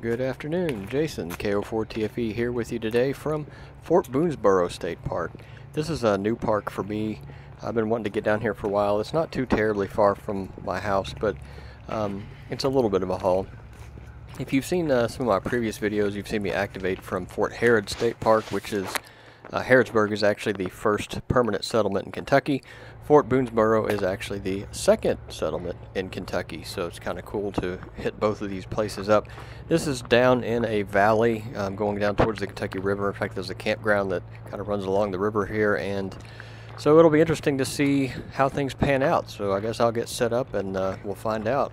Good afternoon, Jason, KO4TFE here with you today from Fort Boonesborough State Park. This is a new park for me. I've been wanting to get down here for a while. It's not too terribly far from my house, but it's a little bit of a haul. If you've seen some of my previous videos, you've seen me activate from Fort Harrod State Park, which is Harrodsburg is actually the first permanent settlement in Kentucky. Fort Boonesborough is actually the second settlement in Kentucky, so it's kind of cool to hit both of these places up. This is down in a valley going down towards the Kentucky River. In fact, there's a campground that kind of runs along the river here, and so it'll be interesting to see how things pan out. So I guess I'll get set up and we'll find out.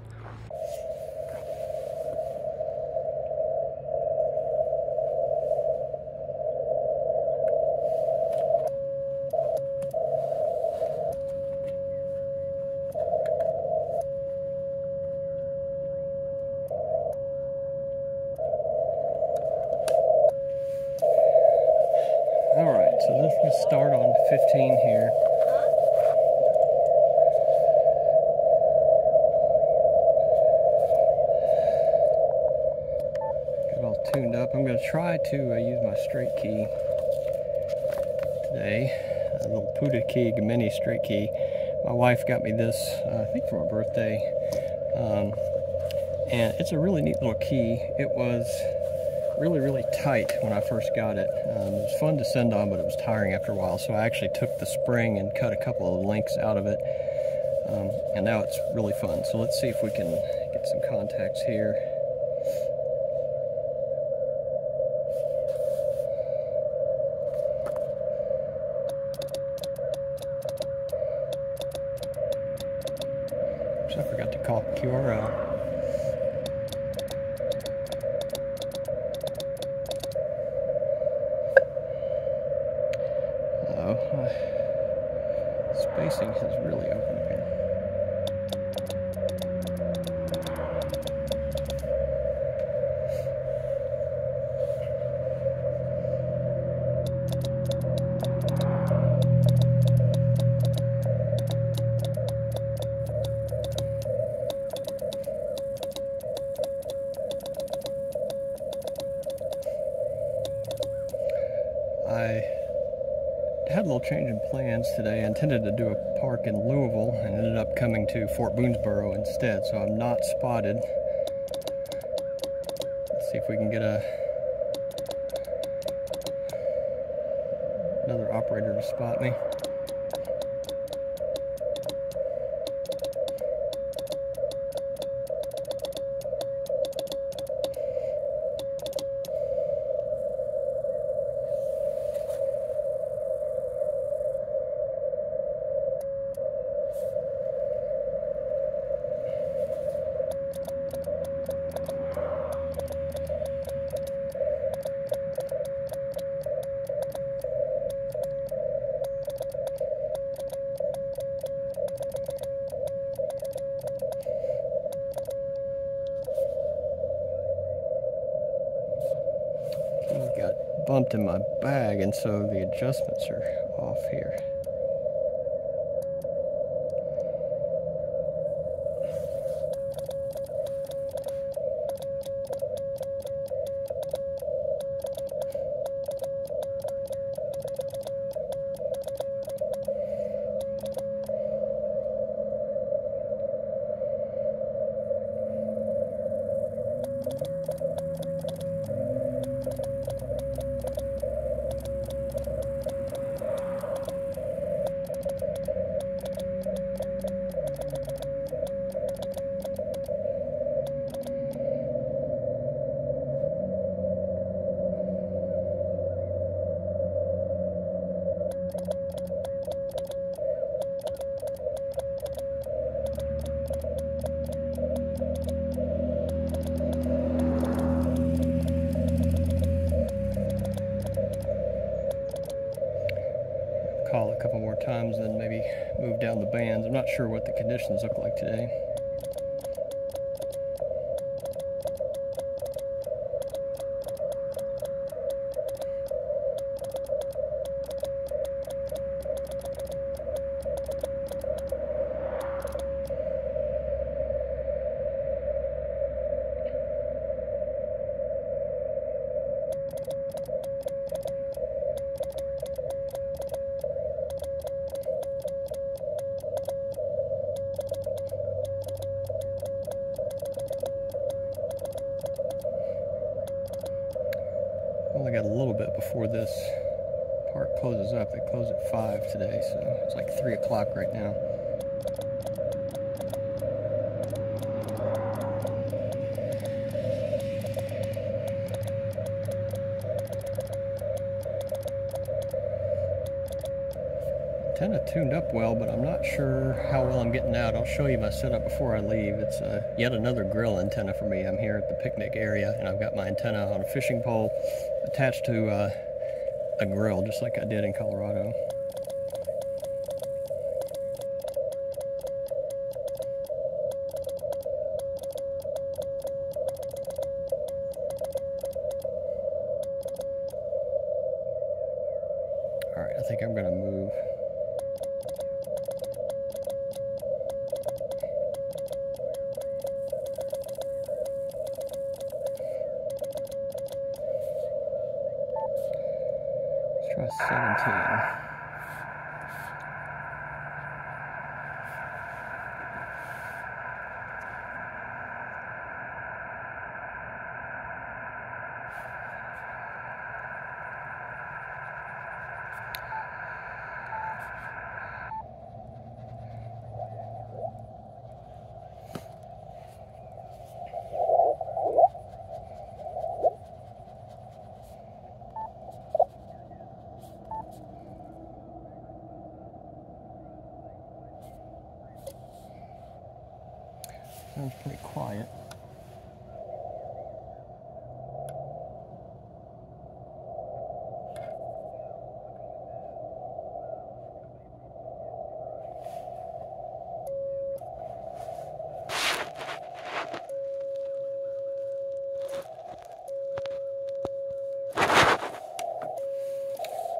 Alright, so let's start on 15 here. Got all tuned up. I'm going to try to use my straight key today. A little Putikeeg mini straight key. My wife got me this, I think for my birthday. And it's a really neat little key. It was really tight when I first got it. It was fun to send on, but it was tiring after a while, so I actually took the spring and cut a couple of links out of it, and now it's really fun. So let's see if we can get some contacts here. Oops, I forgot to call QRL. Spacing has really opened here. I had a little change in plans today. I intended to do a park in Louisville and ended up coming to Fort Boonesborough instead, so I'm not spotted. Let's see if we can get another operator to spot me. Got bumped in my bag, and so the adjustments are off here. Call a couple more times, then maybe move down the bands. I'm not sure what the conditions look like today. before this park closes up. They close at 5 today, so it's like 3 o'clock right now. Antenna tuned up well, but I'm not sure how well I'm getting out. I'll show you my setup before I leave. It's yet another grill antenna for me. I'm here at the picnic area, and I've got my antenna on a fishing pole attached to a grill, just like I did in Colorado. All right, I think I'm gonna move. Try 17. Sounds pretty quiet.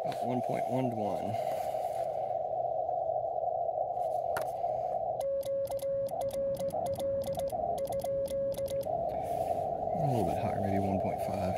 About 1.1 to 1. A little bit higher, maybe 1.5.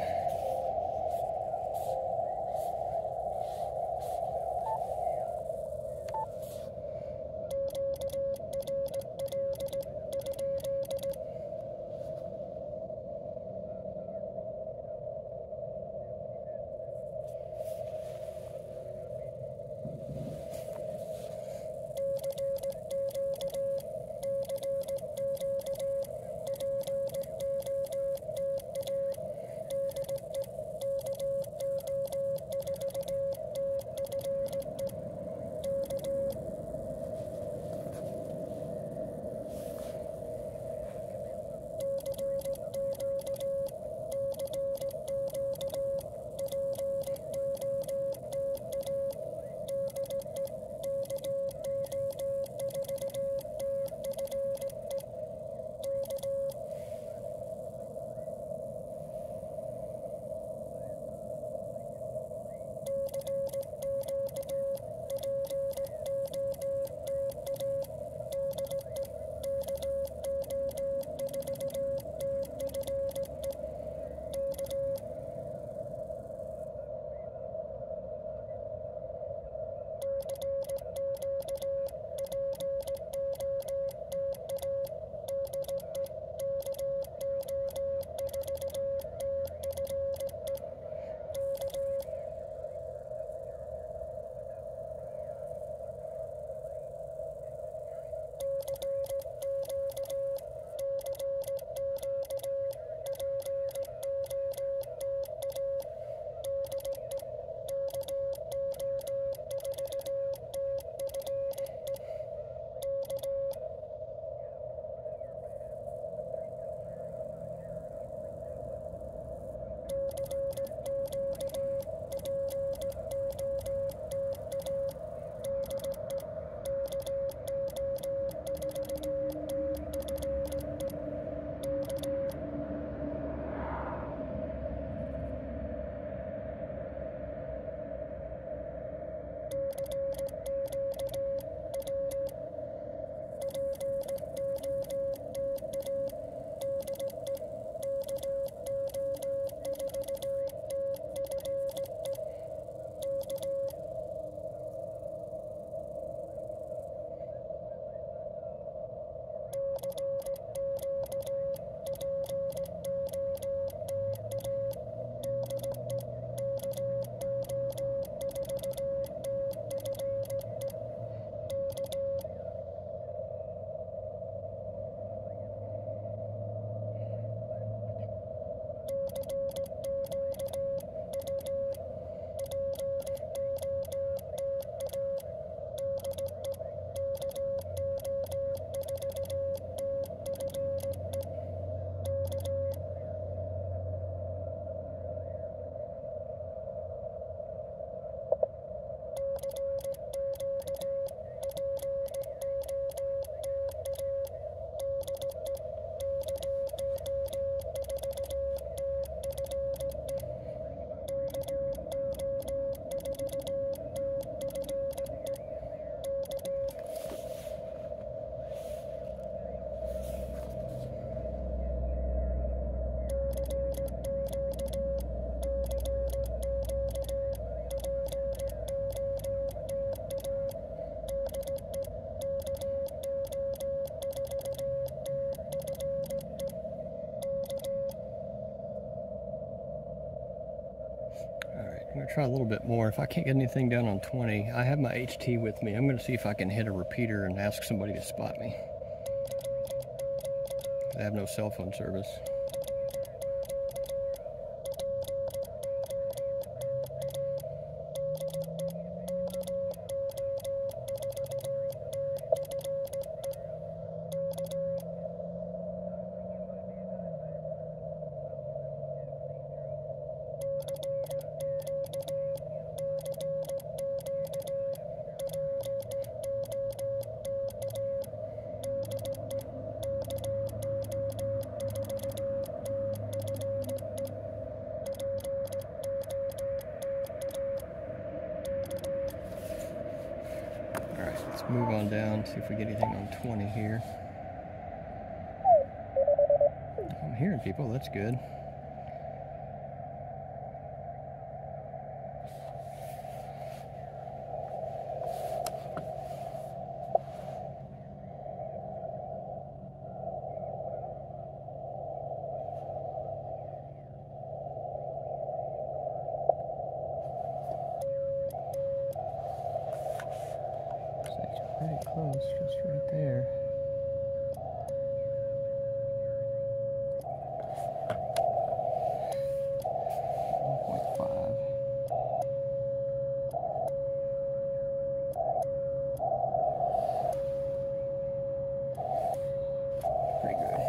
I'm going to try a little bit more. If I can't get anything down on 20, I have my HT with me. I'm going to see if I can hit a repeater and ask somebody to spot me. I have no cell phone service. Let's move on down, see if we get anything on 20 here. I'm hearing people, that's good. Pretty close, just right there. Pretty good.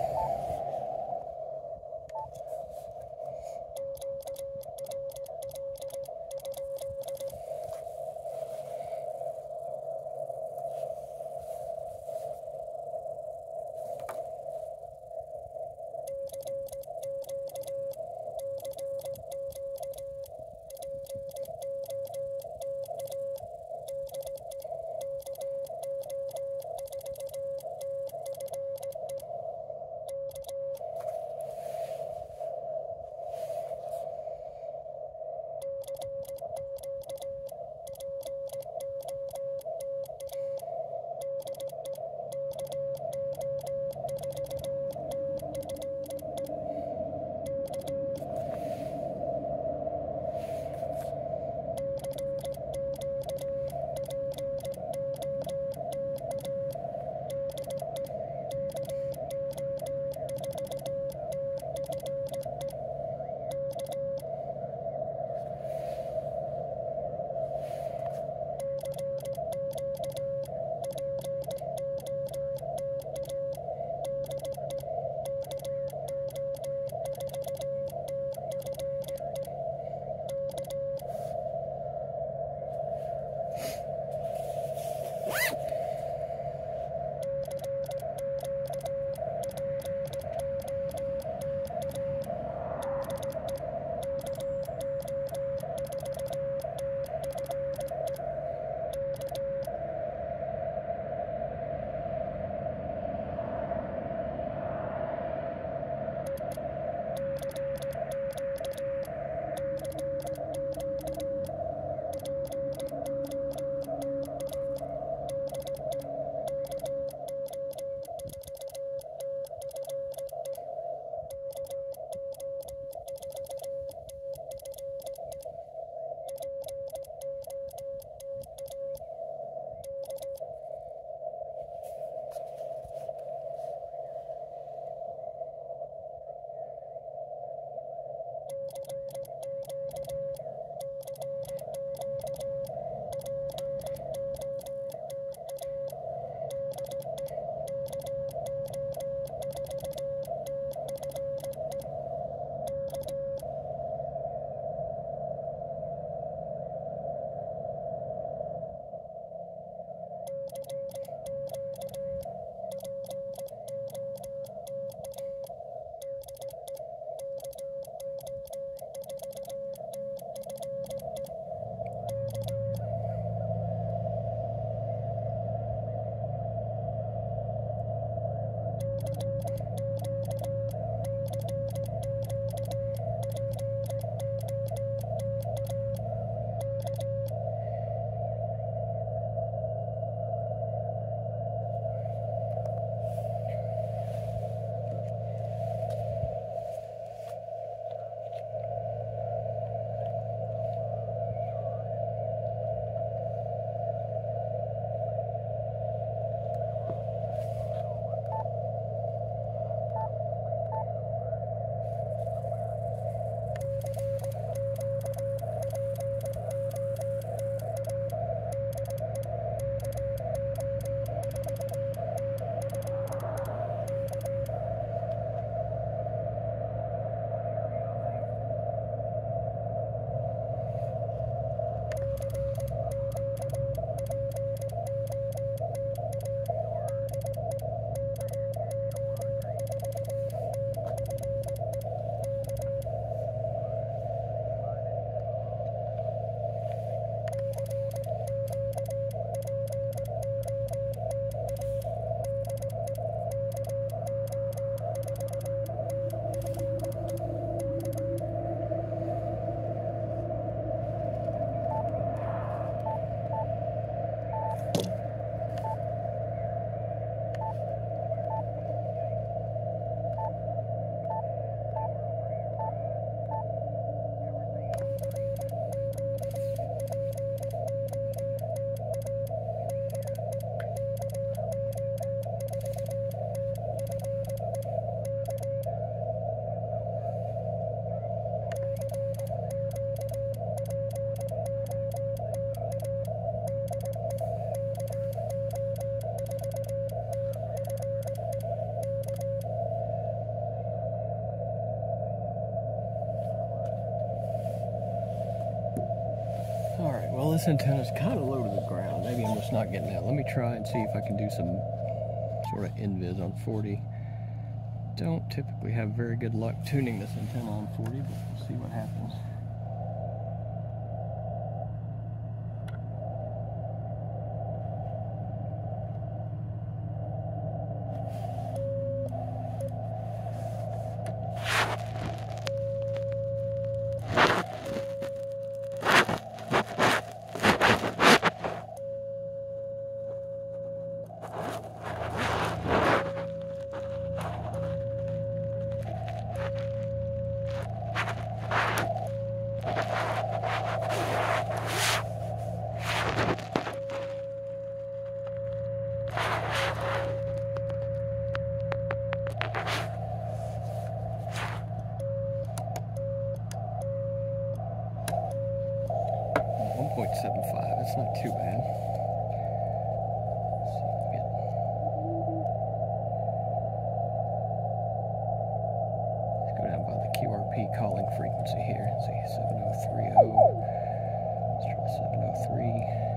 Well, this antenna's kind of low to the ground. Maybe I'm just not getting that. Let me try and see if I can do some sort of invis on 40. Don't typically have very good luck tuning this antenna on 40, but we'll see what happens. That's not too bad. Let's go down by the QRP calling frequency here. Let's see, 7030. Let's try 7035.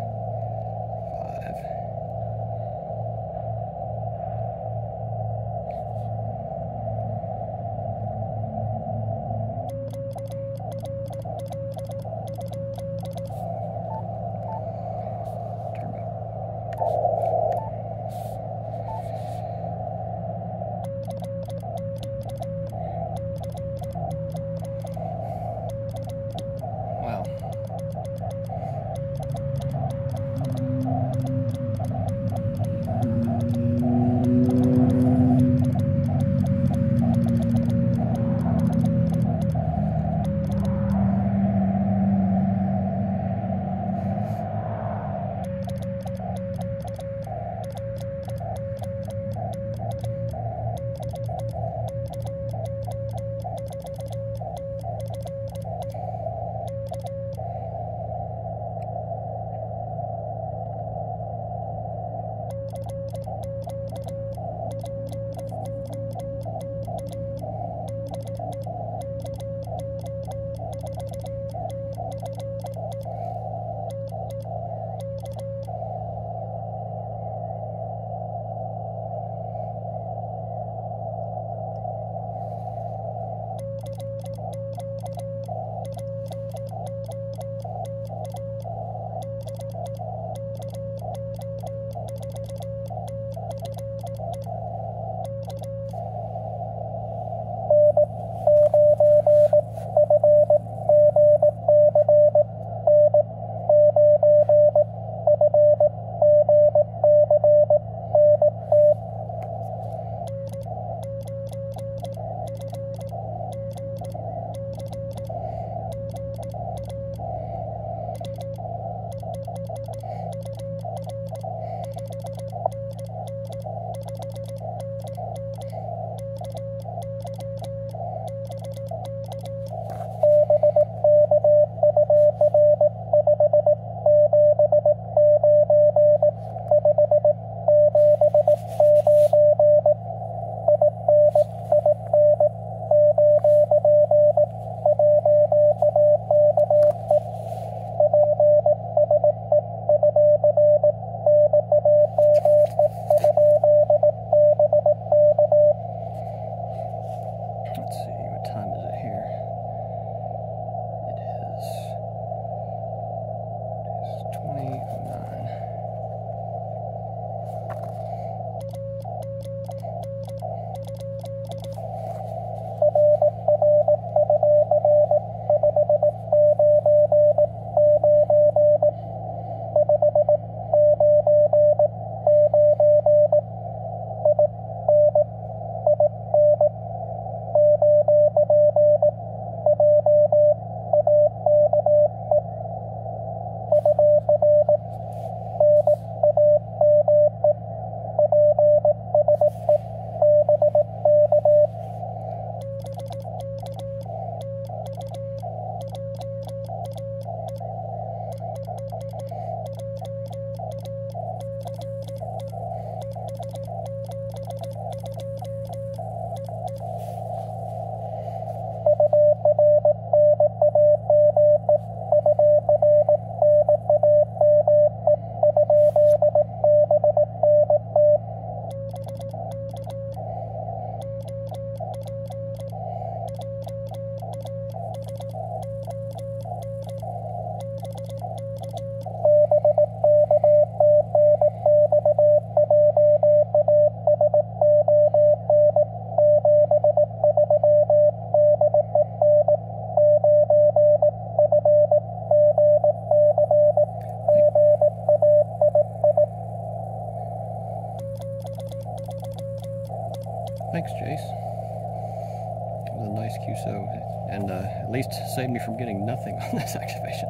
nice QSO, and at least saved me from getting nothing on this excavation.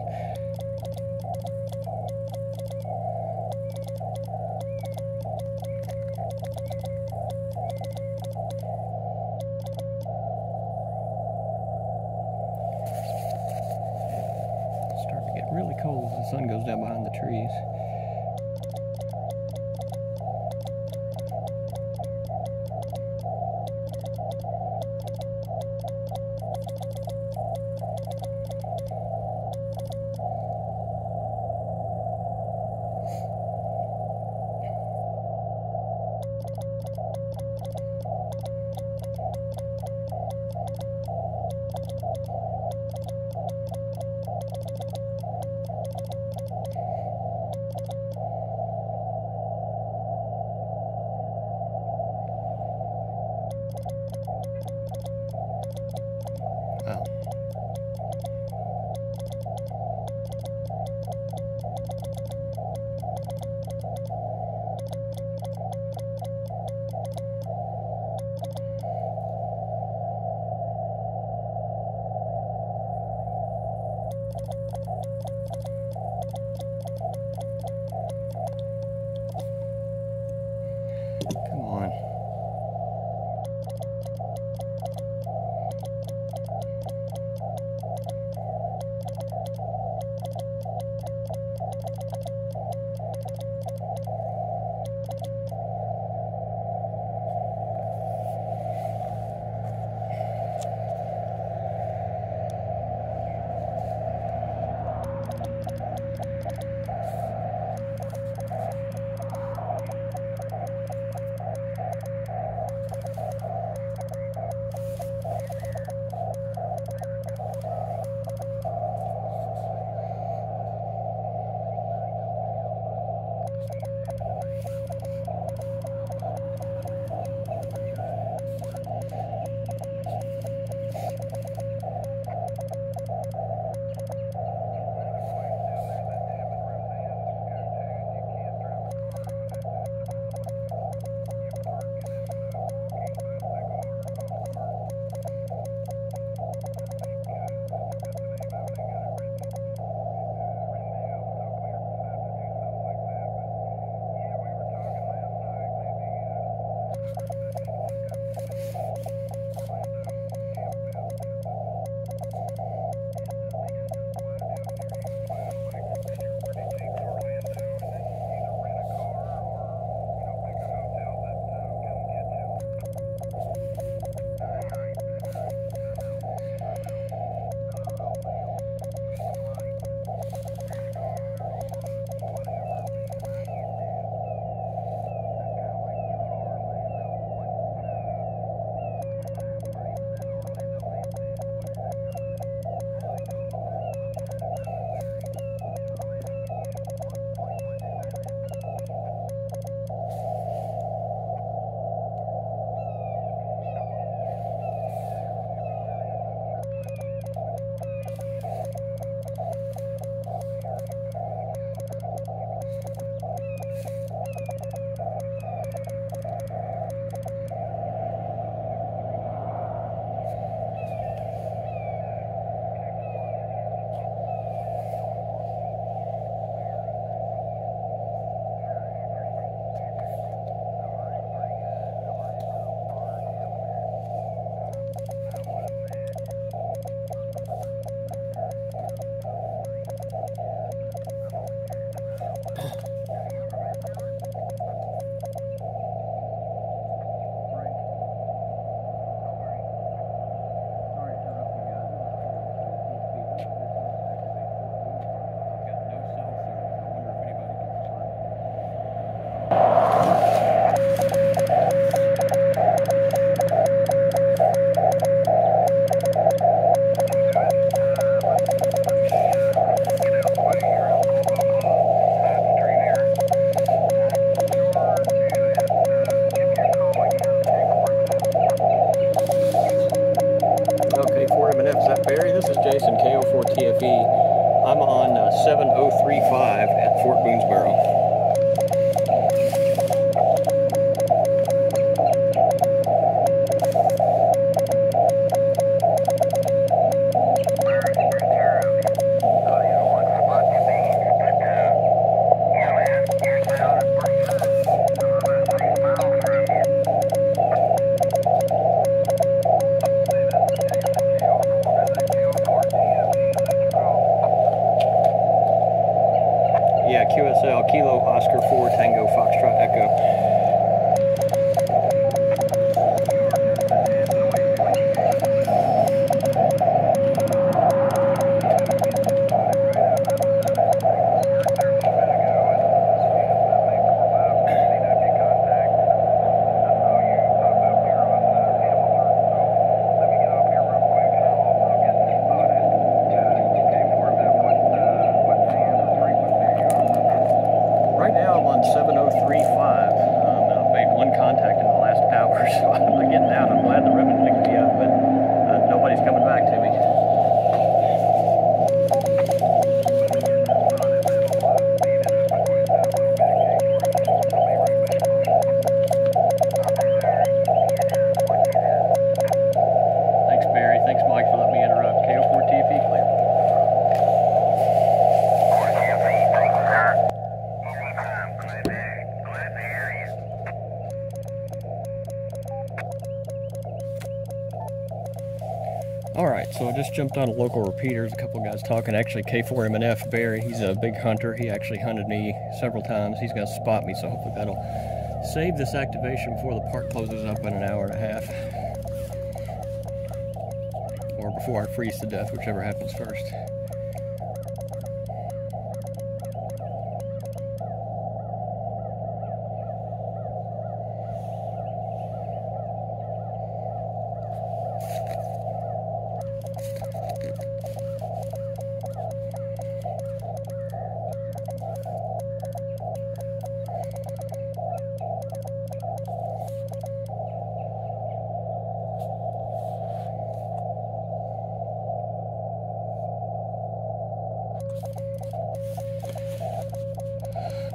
It's starting to get really cold as the sun goes down behind the trees. Oh. Come on. Jason, K-1256. I'm on 7035 at Fort Boonesborough. Kilo Oscar 4 Tango Foxtrot Echo. Right now I'm on 7035. I've made one contact in the last hour, so I'm not getting out. I'm glad the ribbon picked me up, but nobody's coming back to me. Thanks, Barry. Thanks, Mike, for letting me interrupt. K-1256 TFE clear. Alright, so I just jumped on a local repeater. There's a couple of guys talking. Actually, K4MNF Barry, he's a big hunter. He actually hunted me several times. He's going to spot me, so hopefully that'll save this activation before the park closes up in an hour and a half. Or before I freeze to death, whichever happens first.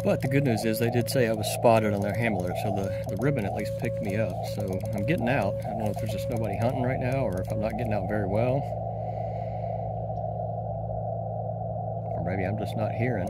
But the good news is they did say I was spotted on their handler, so the ribbon at least picked me up. So I'm getting out. I don't know if there's just nobody hunting right now or if I'm not getting out very well. Or maybe I'm just not hearing.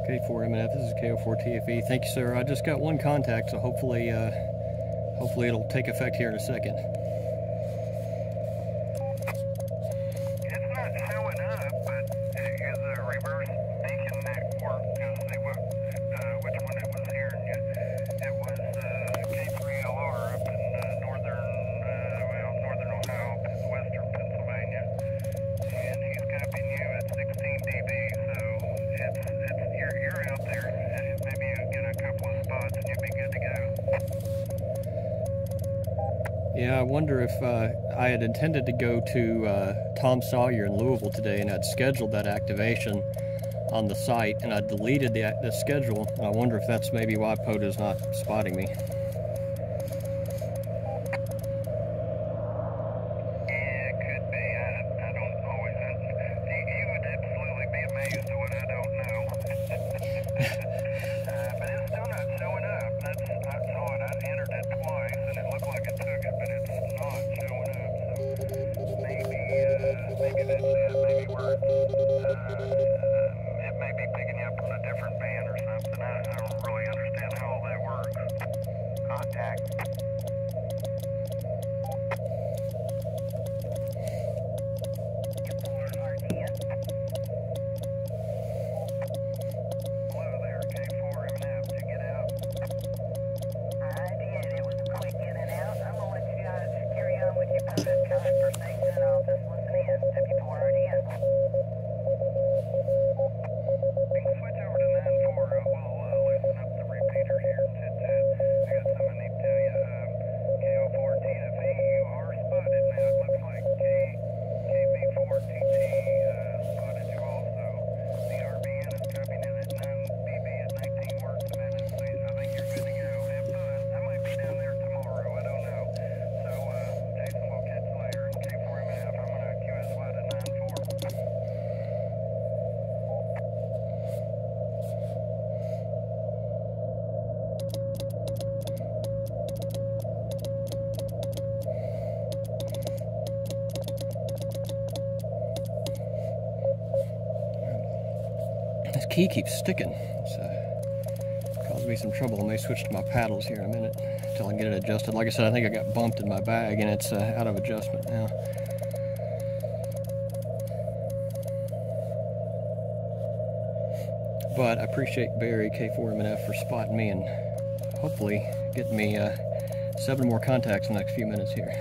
K4MNF, this is K04TFE. Thank you, sir. I just got one contact, so hopefully it'll take effect here in a second. It's not showing up, but it is a reverse beacon network. See which one it was here. It was K3LR up in northern Ohio, western Pennsylvania, and he's copying you at 16 dB. So Yeah, I wonder if I had intended to go to Tom Sawyer in Louisville today, and I'd scheduled that activation on the site, and I deleted the schedule. And I wonder if that's maybe why POTA is not spotting me. Yeah, it could be. I don't always. You would absolutely be amazed at what I don't know. But it's still not showing up. I saw it. I entered it twice, and it looked like it took it, but it's not showing up. So maybe that's it. Maybe we're it may be picking you up on a different band or something. I don't really understand how all that works. Contact. Hello there, K4 Emtch. Did you get out? I did. It was quick in and out. I'm going to let you guys carry on with your POTA conversation, and I'll just listen in. W4RDN. We can switch over to 9-4. We'll loosen up the repeater here and chit-chat. I got something I need to tell you. K04TFE, you are spotted now. It looks like KB4TT spotted you also. The RBN is copying in at 9BB at 19 works a minute. So I think you're good to go. Have fun. I might be down there tomorrow. I don't know. So, Jason, we'll catch you later. K4MF, I'm going to QSY to 9-4. This key keeps sticking. It's caused me some trouble. I may switch to my paddles here in a minute until I can get it adjusted. Like I said, I think I got bumped in my bag, and it's out of adjustment now. But I appreciate Barry, K4MF, for spotting me and hopefully getting me 7 more contacts in the next few minutes here.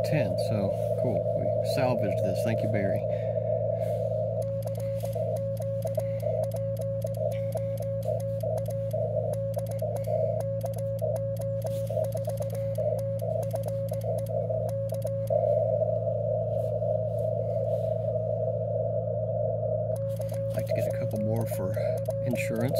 10, so cool. We salvaged this. Thank you, Barry. I'd like to get a couple more for insurance.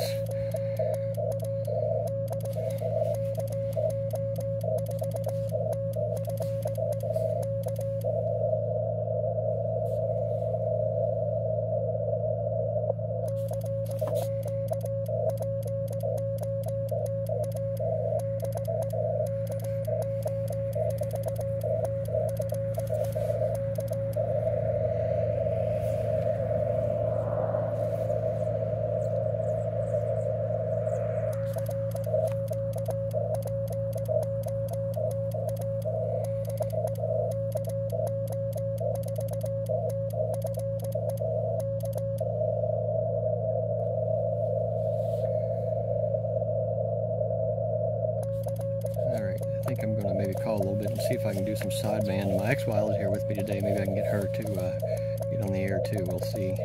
I think I'm going to maybe call a little bit and see if I can do some sideband. My ex-wild is here with me today. Maybe I can get her to get on the air too. We'll see.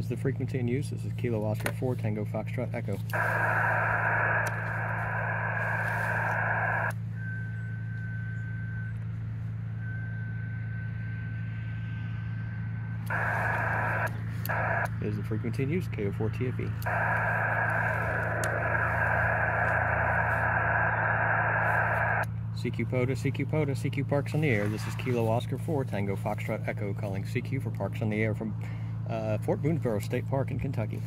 The frequency in use. This is Kilo Oscar 4 Tango Foxtrot Echo. This is the frequency in use, K-1256. CQ POTA, CQ POTA, CQ Parks on the air. This is Kilo Oscar 4 Tango Foxtrot Echo calling CQ for Parks on the air from Fort Boonesborough State Park in Kentucky.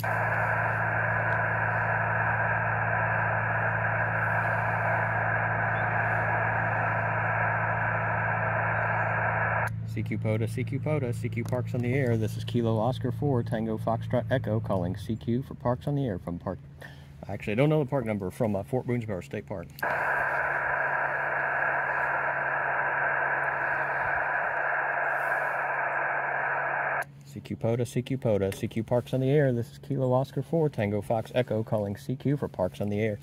CQ POTA, CQ POTA, CQ Parks on the air. This is Kilo Oscar 4 Tango Foxtrot Echo calling CQ for Parks on the air from Park. Actually, I don't know the park number, from Fort Boonesborough State Park. CQ POTA, CQ POTA, CQ Parks on the air. This is Kilo Oscar 4 Tango Fox Echo calling CQ for Parks on the air.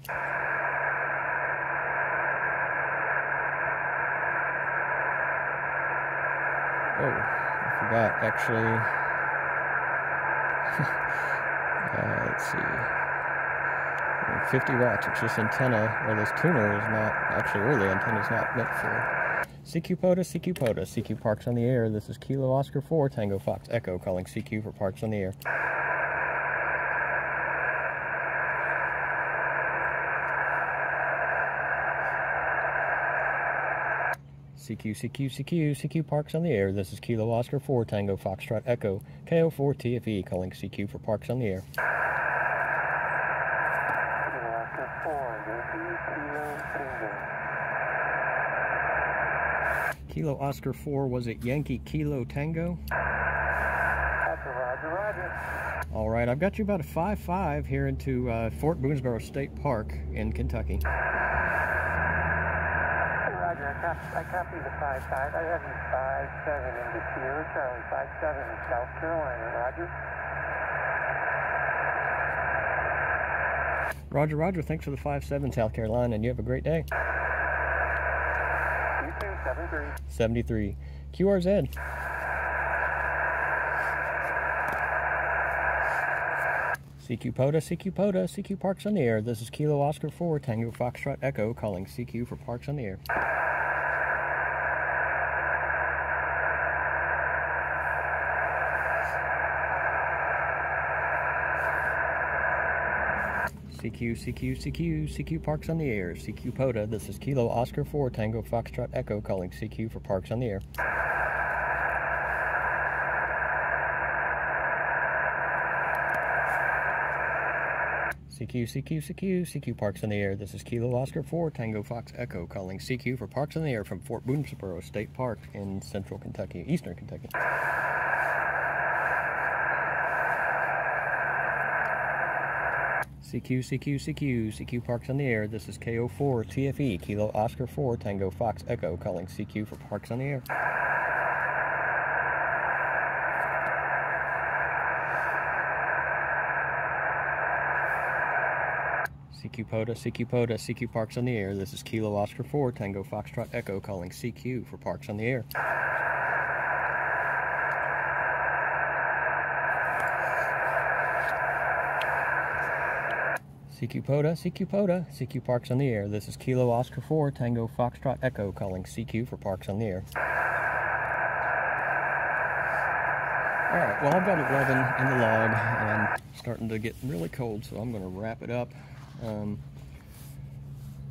Oh, I forgot, actually. Let's see. 50 watts, which this antenna, or this tuner is not, actually, or the antenna is not meant for. CQ POTA, CQ POTA, CQ Parks on the air. This is Kilo Oscar 4 Tango Fox Echo calling CQ for Parks on the air. CQ, CQ, CQ, CQ Parks on the air. This is Kilo Oscar 4 Tango Foxtrot Echo, K-1256 calling CQ for Parks on the air. Kilo Oscar 4, was it Yankee Kilo Tango? Roger, roger. All right, I've got you about a 5-5 here into Fort Boonesborough State Park in Kentucky. Roger, I copy the 5-5. I have you 5-7 into Sierra Charlie, 5-7 in South Carolina, roger. Roger, Roger. Thanks for the 5-7, South Carolina, and you have a great day. You too, 73. 73. QRZ. CQ POTA, CQ POTA, CQ Parks on the Air. This is Kilo Oscar 4, Tango Foxtrot Echo, calling CQ for Parks on the Air. CQ, CQ, CQ, CQ Parks on the Air. CQ POTA, this is Kilo Oscar 4, Tango Foxtrot Echo, calling CQ for Parks on the Air. CQ, CQ, CQ, CQ Parks on the Air. This is Kilo Oscar 4, Tango Fox Echo, calling CQ for Parks on the Air from Fort Boonesborough State Park in central Kentucky, eastern Kentucky. CQ, CQ, CQ, CQ Parks on the Air. This is K-1256, Kilo Oscar 4, Tango Fox Echo, calling CQ for Parks on the Air. CQ POTA, CQ POTA, CQ Parks on the Air. This is Kilo Oscar 4, Tango Foxtrot Echo, calling CQ for Parks on the Air. CQ POTA, CQ POTA, CQ Parks on the Air. This is Kilo Oscar 4, Tango Foxtrot Echo, calling CQ for Parks on the Air. Alright, well, I've got 11 in the log, and I'm starting to get really cold, so I'm going to wrap it up.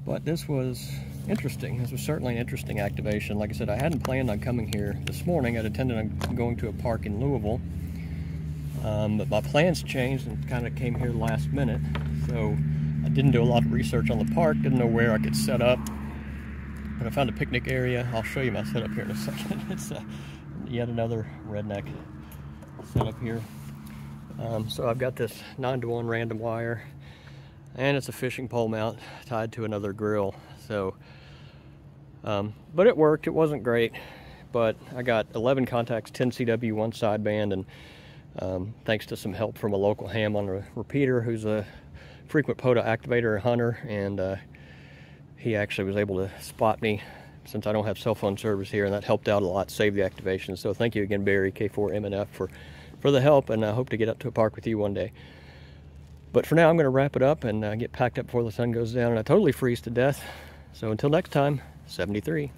But this was interesting. This was certainly an interesting activation. Like I said, I hadn't planned on coming here this morning. I'd intended on going to a park in Louisville. But my plans changed and kind of came here last minute. So I didn't do a lot of research on the park, didn't know where I could set up. But I found a picnic area. I'll show you my setup here in a second. It's yet another redneck setup here. So I've got this 9-to-1 random wire, and it's a fishing pole mount tied to another grill. So, but it worked. It wasn't great, but I got 11 contacts, 10 CW, 1 sideband, and thanks to some help from a local ham on a repeater who's a frequent POTA activator and hunter, and he actually was able to spot me since I don't have cell phone service here, and that helped out a lot, saved the activation. So thank you again, Barry, K4MNF, for the help, and I hope to get up to a park with you one day. But for now, I'm going to wrap it up and get packed up before the sun goes down and I totally freeze to death. So until next time, 73.